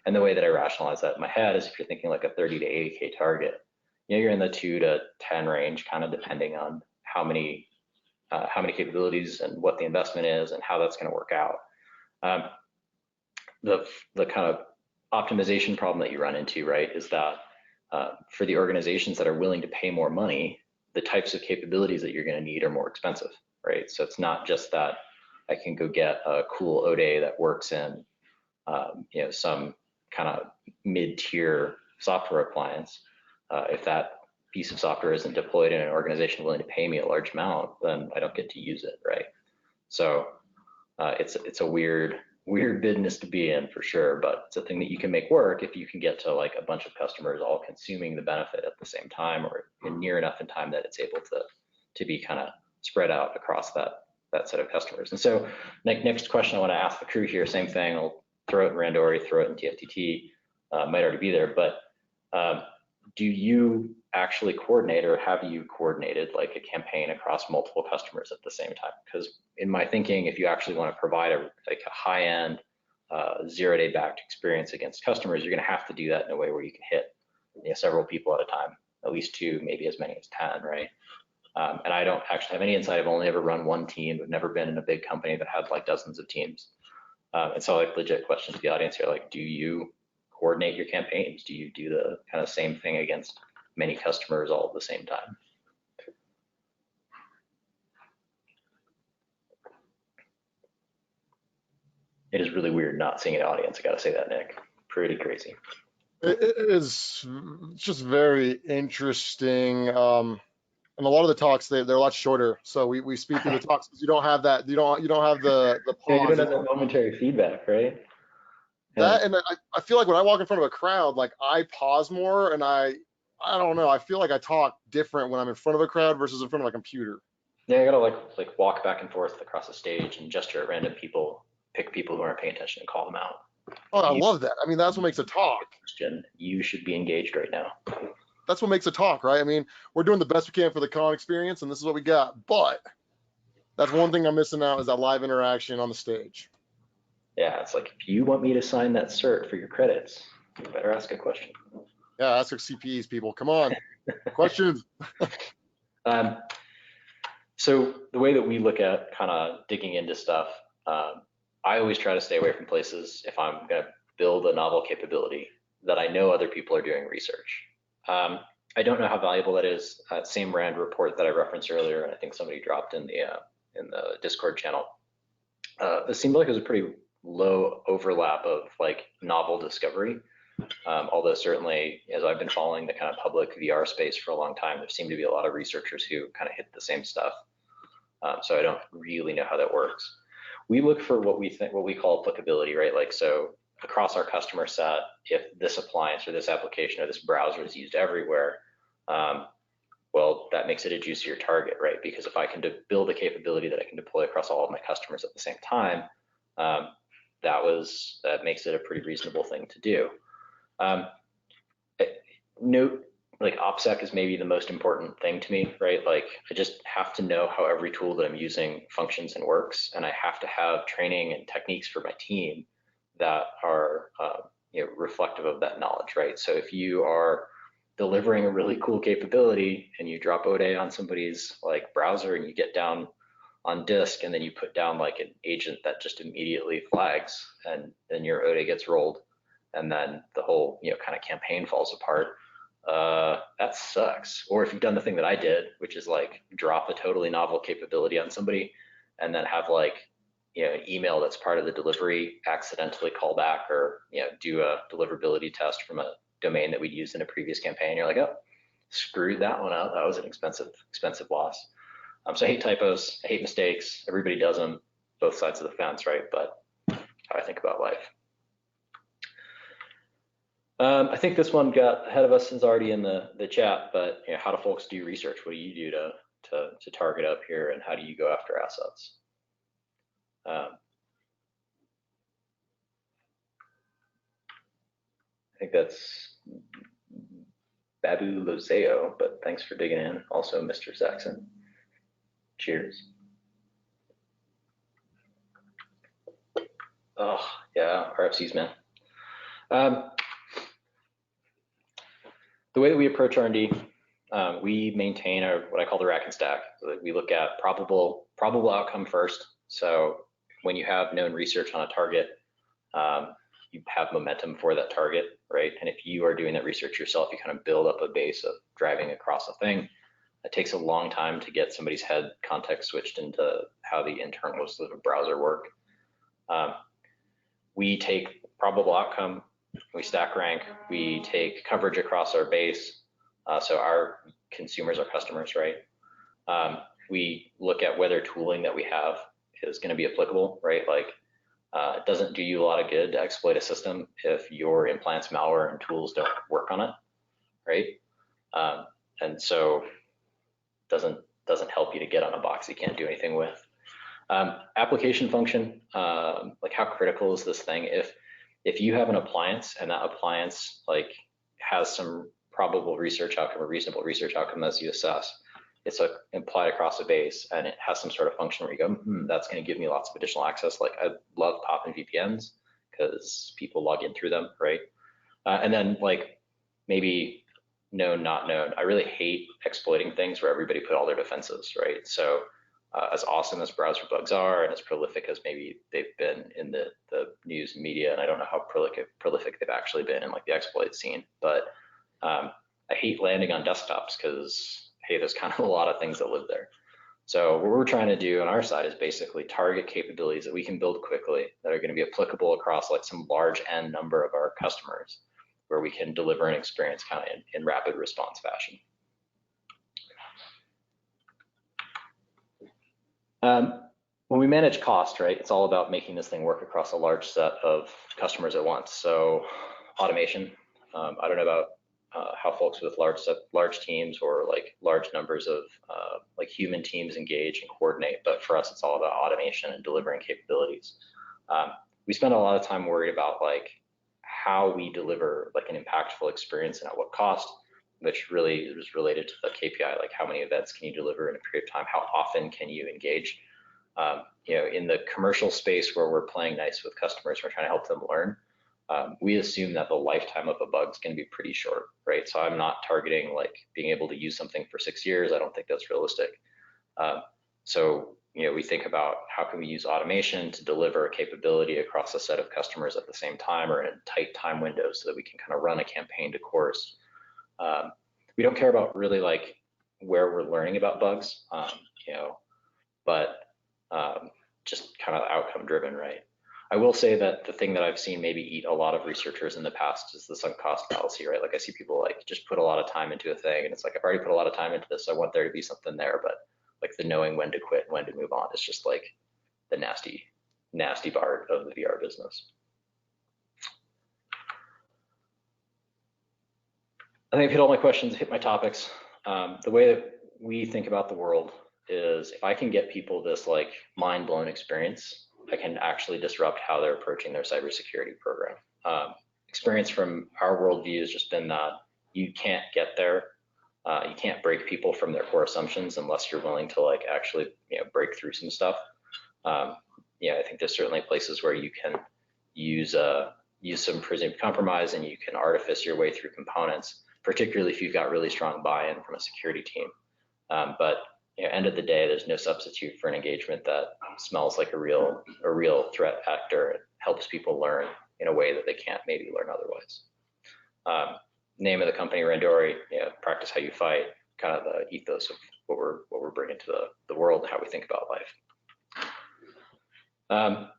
And the way that I rationalize that in my head is if you're thinking like a 30 to 80K target, you're in the 2 to 10 range, kind of depending on how many capabilities and what the investment is and how that's going to work out. The kind of optimization problem that you run into, right, is that for the organizations that are willing to pay more money, the types of capabilities that you're going to need are more expensive, right? So it's not just that I can go get a cool Oday that works in, some kind of mid-tier software appliance. If that piece of software isn't deployed in an organization willing to pay me a large amount, then I don't get to use it, right? So it's a weird business to be in for sure, but it's a thing that you can make work if you can get to like a bunch of customers all consuming the benefit at the same time, or near enough in time that it's able to be kind of spread out across that set of customers. And so next question I want to ask the crew here, same thing, I'll throw it in Randori, throw it in TFTT, might already be there, but do you actually coordinate, or have you coordinated like a campaign across multiple customers at the same time? Because in my thinking, if you actually want to provide a high-end 0-day backed experience against customers, you're going to have to do that in a way where you can hit several people at a time, at least 2, maybe as many as 10, right? And I don't actually have any insight. I've only ever run one team. I've never been in a big company that had like dozens of teams. And so like legit question to the audience here, like, do you coordinate your campaigns? Do you do the kind of same thing against many customers all at the same time? It is really weird not seeing an audience. I got to say that, Nick. Pretty crazy. It is just very interesting. And a lot of the talks they're a lot shorter, so we speed through the talks because you don't have that. You don't have the pause. Yeah, you don't have that momentary feedback, right? That, and I feel like when I walk in front of a crowd, like I pause more, and I don't know. I feel like I talk different when I'm in front of a crowd versus in front of a computer. Yeah, I gotta like walk back and forth across the stage and gesture at random people, pick people who aren't paying attention and call them out. Oh, I love that. I mean, that's what makes a talk. Question. You should be engaged right now. That's what makes a talk, right? I mean, we're doing the best we can for the con experience, and this is what we got. But That's one thing I'm missing out, is that live interaction on the stage. Yeah, it's like, if you want me to sign that cert for your credits, you better ask a question. Yeah, ask our CPEs, people. Come on, questions. Um, so the way that we look at kind of digging into stuff, I always try to stay away from places if I'm going to build a novel capability that I know other people are doing research. I don't know how valuable that is. Same Rand report that I referenced earlier, and I think somebody dropped in the Discord channel. It seemed like it was a pretty low overlap of like novel discovery. Although certainly, as I've been following the kind of public VR space for a long time, there seem to be a lot of researchers who kind of hit the same stuff. So I don't really know how that works. We look for what we call applicability, right? Like, so across our customer set, if this appliance or this application or this browser is used everywhere, well, that makes it a juicier target, right? Because if I can build a capability that I can deploy across all of my customers at the same time, that makes it a pretty reasonable thing to do. Note, like, opsec is maybe the most important thing to me, right? Like, I just have to know how every tool that I'm using functions and works, and I have to have training and techniques for my team that are reflective of that knowledge, right? So if you are delivering a really cool capability and you drop Oday on somebody's like browser and you get down on disk and then you put down like an agent that just immediately flags, and then your Oday gets rolled, and then the whole kind of campaign falls apart, that sucks. Or if you've done the thing that I did, which is like drop a totally novel capability on somebody and then have like an email that's part of the delivery accidentally call back or do a deliverability test from a domain that we'd used in a previous campaign, you're like, oh, screwed that one up. That was an expensive loss. So I hate typos, I hate mistakes. Everybody does them, both sides of the fence, right? But how I think about life. I think this one got ahead of us, is already in the chat, but how do folks do research? What do you do to target up here, and how do you go after assets? I think that's Babu Lozeo, but thanks for digging in. Also, Mr. Saxon. Cheers. Oh, yeah, RFCs, man. The way that we approach R&D, we maintain what I call the Racket Stack. So we look at probable outcome first. So when you have known research on a target, you have momentum for that target, right? And if you are doing that research yourself, you kind of build up a base of driving across a thing. It takes a long time to get somebody's head context switched into how the internals of a browser work. We take probable outcome, we stack rank, we take coverage across our base, so our consumers, our customers, right? We look at whether tooling that we have is going to be applicable, right? Like, it doesn't do you a lot of good to exploit a system if your implants malware and tools don't work on it, right? And so doesn't help you to get on a box you can't do anything with. Application function, like how critical is this thing? If you have an appliance and that appliance like has some probable research outcome or reasonable research outcome as you assess, it's implied across a base, and it has some sort of function where you go, that's going to give me lots of additional access. Like, I love popping VPNs because people log in through them, right? And then like maybe known, not known. I really hate exploiting things where everybody put all their defenses, right? So as awesome as browser bugs are, and as prolific as maybe they've been in the news and media, and I don't know how prolific they've actually been in like the exploit scene, but I hate landing on desktops because, hey, there's kind of a lot of things that live there. So what we're trying to do on our side is basically target capabilities that we can build quickly that are going to be applicable across like some large N number of our customers, where we can deliver an experience kind of in rapid response fashion. When we manage cost, right, it's all about making this thing work across a large set of customers at once. So automation, I don't know about how folks with large teams or like large numbers of like human teams engage and coordinate, but for us, it's all about automation and delivering capabilities. We spend a lot of time worried about like how we deliver like an impactful experience and at what cost, which really is related to the KPI, like how many events can you deliver in a period of time, how often can you engage. In the commercial space where we're playing nice with customers, we're trying to help them learn. We assume that the lifetime of a bug is going to be pretty short, right? So I'm not targeting like being able to use something for 6 years. I don't think that's realistic. So we think about how can we use automation to deliver a capability across a set of customers at the same time or in tight time windows so that we can kind of run a campaign to course. We don't care about really like where we're learning about bugs, but just kind of outcome driven, right? I will say that the thing that I've seen maybe eat a lot of researchers in the past is the sunk cost fallacy, right? Like I see people like just put a lot of time into a thing and it's like, I've already put a lot of time into this. I want there to be something there, but like the knowing when to quit, when to move on is just like the nasty, nasty part of the VR business. I think I've hit all my questions, hit my topics. The way that we think about the world is if I can get people this like mind-blown experience, I can actually disrupt how they're approaching their cybersecurity program. Experience from our worldview has just been that you can't get there. You can't break people from their core assumptions unless you're willing to like actually break through some stuff. I think there's certainly places where you can use some presumed compromise and you can artifice your way through components, particularly if you've got really strong buy-in from a security team. But end of the day, there's no substitute for an engagement that smells like a real threat actor and helps people learn in a way that they can't maybe learn otherwise. Name of the company, Randori, practice how you fight, kind of the ethos of what we're bringing to the world and how we think about life.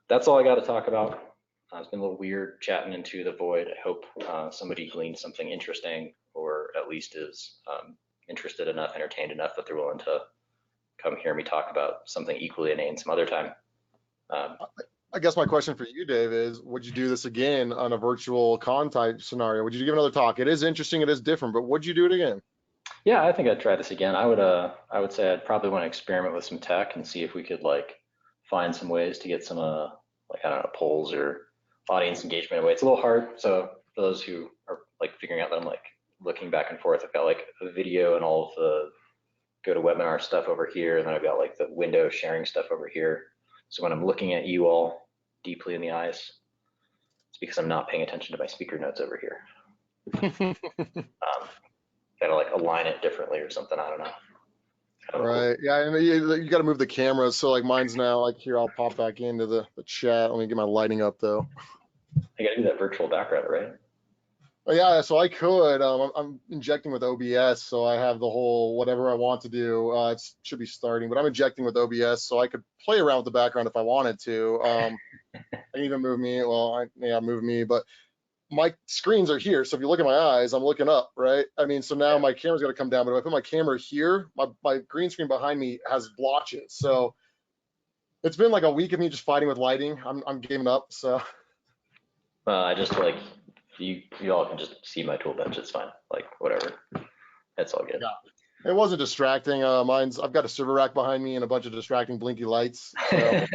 That's all I got to talk about. It's been a little weird chatting into the void. I hope somebody gleaned something interesting or at least is interested enough, entertained enough that they're willing to come hear me talk about something equally inane some other time. I guess my question for you, Dave, is would you do this again on a virtual con type scenario? Would you give another talk? It is interesting, it is different, but would you do it again? Yeah, I think I'd try this again. I would say I'd probably want to experiment with some tech and see if we could like find some ways to get some like I don't know, polls or audience engagement away. It's a little hard. So for those who are like figuring out that I'm like looking back and forth, I've got like a video and all of the go to webinar stuff over here, and then I've got like the window sharing stuff over here. So when I'm looking at you all deeply in the eyes, it's because I'm not paying attention to my speaker notes over here. Gotta like align it differently or something. I don't know. Right. Yeah. And you got to move the camera. So like mine's now like here. I'll pop back into the chat. Let me get my lighting up though. I gotta do that virtual background, right? Oh, yeah. So I could. I'm injecting with OBS, so I have the whole whatever I want to do. It should be starting, but I'm injecting with OBS, so I could play around with the background if I wanted to. I can even move me. Well, move me, but my screens are here. So if you look at my eyes, I'm looking up, right? I mean, so now my camera's gonna come down, but if I put my camera here, my green screen behind me has blotches. So it's been like a week of me just fighting with lighting. I'm giving up. So I just like you all can just see my tool bench. It's fine. Like whatever. That's all good. Yeah. It wasn't distracting. I've got a server rack behind me and a bunch of distracting blinky lights. So.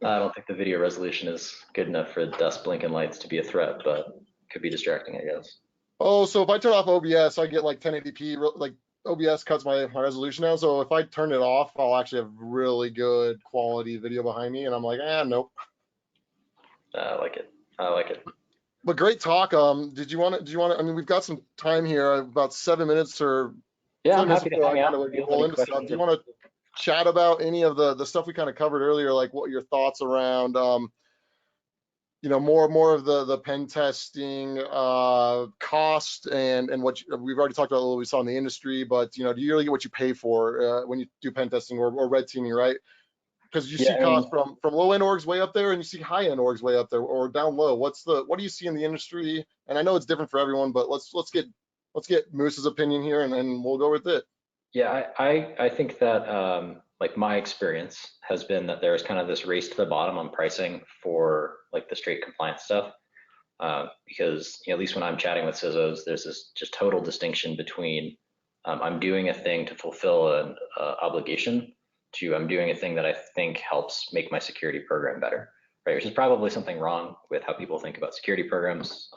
I don't think the video resolution is good enough for dust blinking lights to be a threat, but could be distracting, I guess. Oh, so if I turn off OBS, I get like 1080p, like OBS cuts my resolution down. So if I turn it off, I'll actually have really good quality video behind me. And I'm like, nope. I like it. I like it. But great talk. Did you want to, I mean, we've got some time here, about 7 minutes or. Yeah, I'm happy to hang out. Do you want to chat about any of the stuff we kind of covered earlier, like what your thoughts around, more of the pen testing cost and what we've already talked about what we saw in the industry, but do you really get what you pay for when you do pen testing or red teaming, right? Because you see costs from low end orgs way up there, and you see high end orgs way up there or down low. What do you see in the industry? And I know it's different for everyone, but let's get Moose's opinion here, and we'll go with it. Yeah, I think that like my experience has been that there's kind of this race to the bottom on pricing for like the straight compliance stuff, because at least when I'm chatting with CISOs, there's this just total distinction between I'm doing a thing to fulfill an obligation to I'm doing a thing that I think helps make my security program better, right? Which is probably something wrong with how people think about security programs.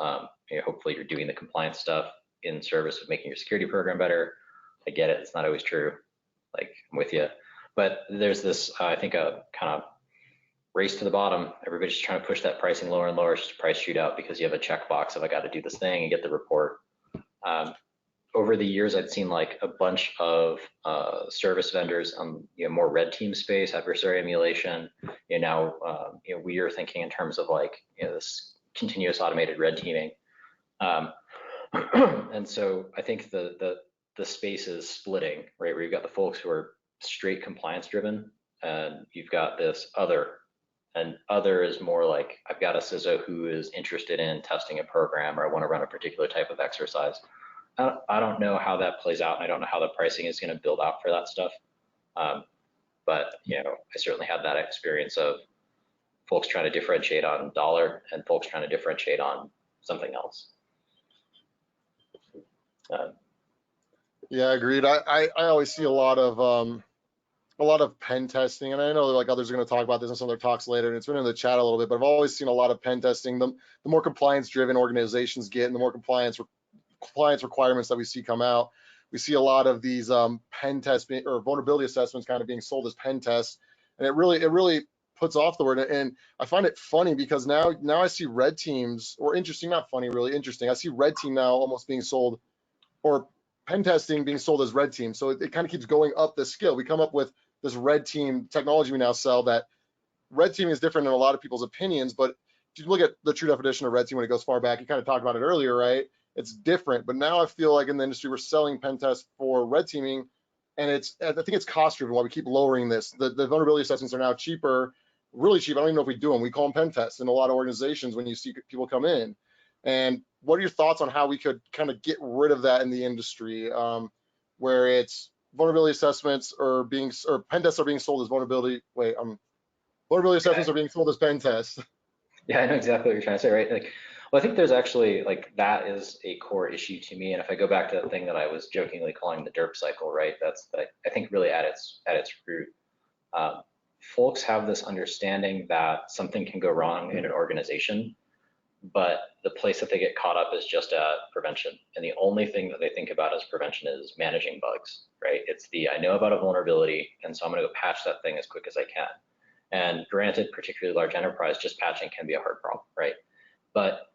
Hopefully you're doing the compliance stuff in service of making your security program better. I get it, it's not always true. Like I'm with you. But there's this, I think, a kind of race to the bottom. Everybody's trying to push that pricing lower and lower. It's just a price shootout because you have a checkbox of I got to do this thing and get the report. Over the years, I've seen like a bunch of service vendors, more red team space, adversary emulation. Now, we are thinking in terms of like, this continuous automated red teaming. And so I think the space is splitting, right? Where you've got the folks who are straight compliance driven, and you've got this other, and other is more like I've got a CISO who is interested in testing a program, or I want to run a particular type of exercise. I don't know how that plays out, and I don't know how the pricing is going to build out for that stuff. But I certainly had that experience of folks trying to differentiate on dollar and folks trying to differentiate on something else. Yeah, agreed. I always see a lot of pen testing, and I know like others are going to talk about this in some of their talks later, and it's been in the chat a little bit, but I've always seen a lot of pen testing. The more compliance driven organizations get, and the more compliance requirements that we see come out, we see a lot of these pen tests or vulnerability assessments kind of being sold as pen tests, and it really puts off the word. And I find it funny because now I see red teams, or interesting, not funny, really interesting. I see red team now almost being sold, or pen testing being sold as red team. So it kind of keeps going up the scale. We come up with this red team technology we now sell, that red team is different in a lot of people's opinions, but if you look at the true definition of red team when it goes far back, you kind of talked about it earlier, right? It's different, but now I feel like in the industry we're selling pen tests for red teaming, and I think it's cost driven. Why we keep lowering this. The vulnerability assessments are now cheaper, really cheap. I don't even know if we do them. We call them pen tests in a lot of organizations when you see people come in. And what are your thoughts on how we could kind of get rid of that in the industry, where it's vulnerability assessments or pen tests are being sold as vulnerability assessments are being sold as pen tests? Yeah, I know exactly what you're trying to say, right? Like, well, I think there's actually like that is a core issue to me. And if I go back to the thing that I was jokingly calling the derp cycle, right? That's I think really at its root. Folks have this understanding that something can go wrong in an organization, but the place that they get caught up is just at prevention. And the only thing that they think about as prevention is managing bugs, right? It's I know about a vulnerability, and so I'm gonna go patch that thing as quick as I can. And granted, particularly large enterprise, just patching can be a hard problem, right? But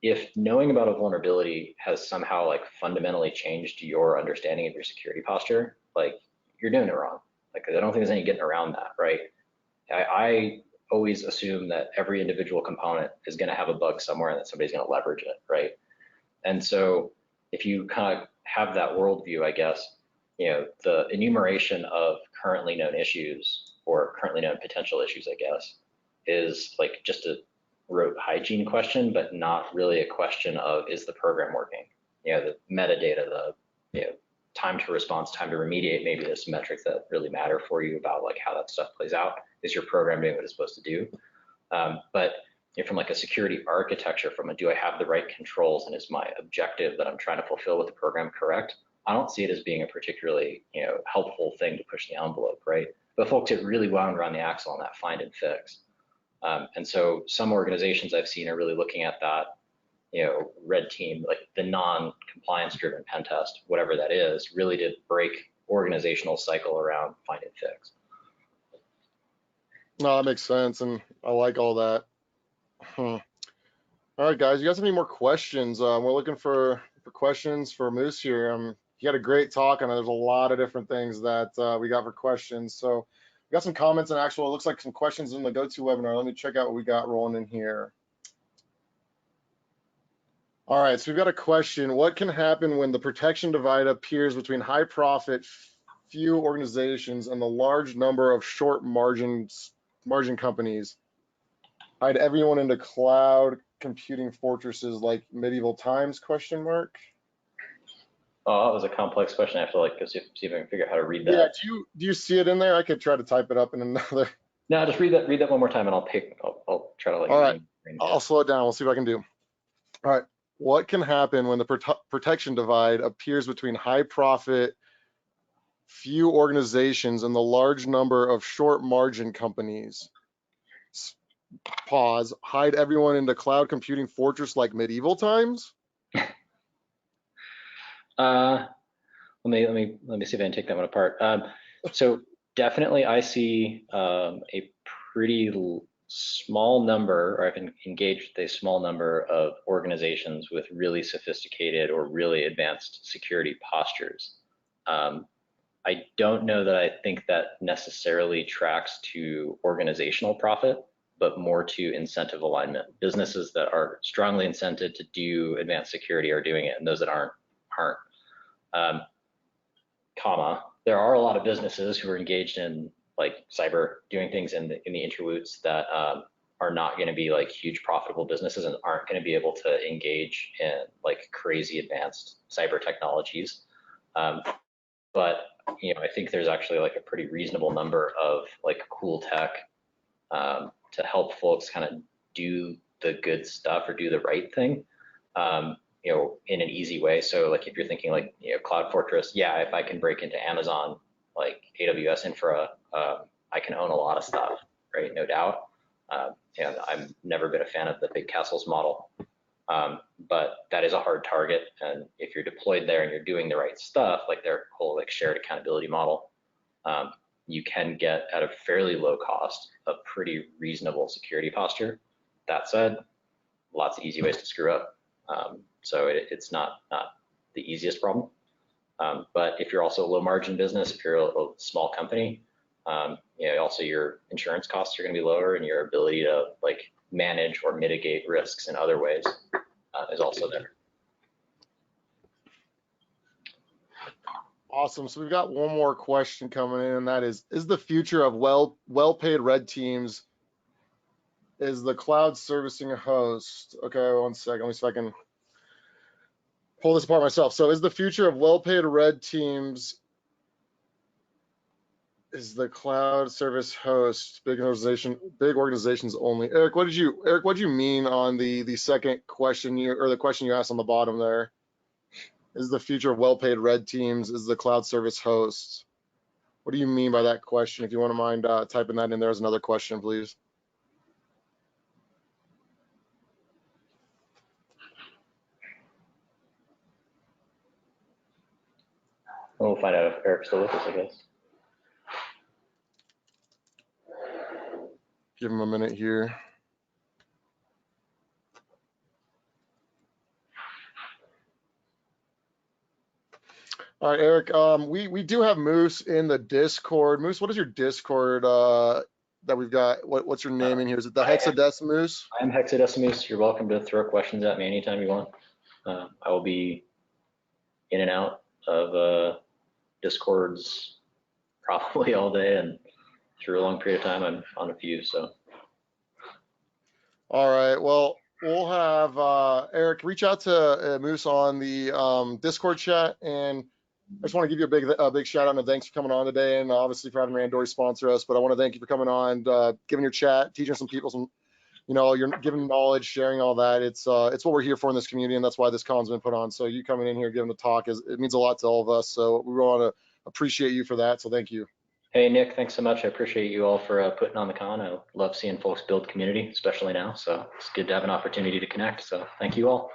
if knowing about a vulnerability has somehow like fundamentally changed your understanding of your security posture, like you're doing it wrong. Like I don't think there's any getting around that, right? I always assume that every individual component is going to have a bug somewhere and that somebody's going to leverage it, right? And so if you kind of have that worldview, I guess, the enumeration of currently known issues or currently known potential issues, I guess, is like just a rote hygiene question, but not really a question of is the program working? The metadata, the time to response, time to remediate, maybe there's some metrics that really matter for you about like how that stuff plays out. Is your program doing what it's supposed to do? But from like a security architecture, do I have the right controls, and is my objective that I'm trying to fulfill with the program correct? I don't see it as being a particularly helpful thing to push the envelope, right? But folks get really wound around the axle on that find and fix. And so some organizations I've seen are really looking at that, red team, like the non-compliance driven pen test, whatever that is, really to break organizational cycle around find and fix. No, that makes sense, and I like all that. All right, guys, you guys have any more questions? We're looking for questions for Moose here. He had a great talk, and there's a lot of different things that we got for questions. So we got some comments, and actually, it looks like some questions in the GoToWebinar. Let me check out what we got rolling in here. All right, so we've got a question. What can happen when the protection divide appears between high profit, few organizations and the large number of short margin companies? Hide everyone into cloud computing fortresses like medieval times, question mark? Oh, that was a complex question. I have to like go see if I can figure out how to read that. Yeah, do you see it in there? I could try to type it up in another. No, just read that one more time, and I'll try to like. All right, I'll slow it down. We'll see what I can do. All right, what can happen when the protection divide appears between high profit, few organizations and the large number of short margin companies? Pause. Hide everyone into cloud computing fortress like medieval times? Let me see if I can take that one apart. So Definitely, I see a pretty small number, or I've engaged with a small number of organizations with really sophisticated or really advanced security postures. I don't know that I think that necessarily tracks to organizational profit, but more to incentive alignment. Businesses that are strongly incented to do advanced security are doing it, and those that aren't. Um, there are a lot of businesses who are engaged in like cyber, doing things in the interwoods that are not going to be like huge profitable businesses and aren't going to be able to engage in like crazy advanced cyber technologies. But I think there's actually like a pretty reasonable number of like cool tech to help folks kind of do the good stuff or do the right thing. In an easy way. So like if you're thinking like, Cloud Fortress, yeah, if I can break into Amazon, like AWS infra, I can own a lot of stuff, right? No doubt. And I've never been a fan of the big castles model, but that is a hard target. And if you're deployed there and you're doing the right stuff, like their whole like shared accountability model, you can get at a fairly low cost a pretty reasonable security posture. That said, lots of easy ways to screw up. So it's not the easiest problem. But if you're also a low margin business, if you're a small company, also your insurance costs are going to be lower, and your ability to like manage or mitigate risks in other ways is also there. Awesome. So we've got one more question coming in, and that is the future of well-paid red teams is the cloud servicing host? Okay, one second. Let me see if I can pull this apart myself. So is the future of well-paid red teams is the cloud service host big organizations only? Eric, what did you mean on the second question or the question you asked on the bottom there? Is the future of well-paid red teams is the cloud service host? What do you mean by that question? If you want to mind typing that in there as another question, please. We'll find out if Eric's still with us, I guess. Give him a minute here. All right, Eric, we do have Moose in the Discord. Moose, what is your Discord that we've got? What's your name in here? Is it the Hexadecimus? I'm Hexadecimus. You're welcome to throw questions at me anytime you want. I will be in and out of Discords probably all day, and through a long period of time, I'm on a few. So. All right. Well, we'll have Eric reach out to Moose on the Discord chat, and I just want to give you a big shout out and thanks for coming on today, and obviously for having Randori sponsor us. But I want to thank you for coming on, giving your chat, teaching some people some, you're giving knowledge, sharing all that. It's what we're here for in this community, and that's why this con's been put on. So you coming in here giving the talk it means a lot to all of us. So we want to appreciate you for that. So thank you. Hey, Nick, thanks so much. I appreciate you all for putting on the con. I love seeing folks build community, especially now. So it's good to have an opportunity to connect. So thank you all,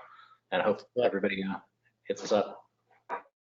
and I hope everybody hits us up.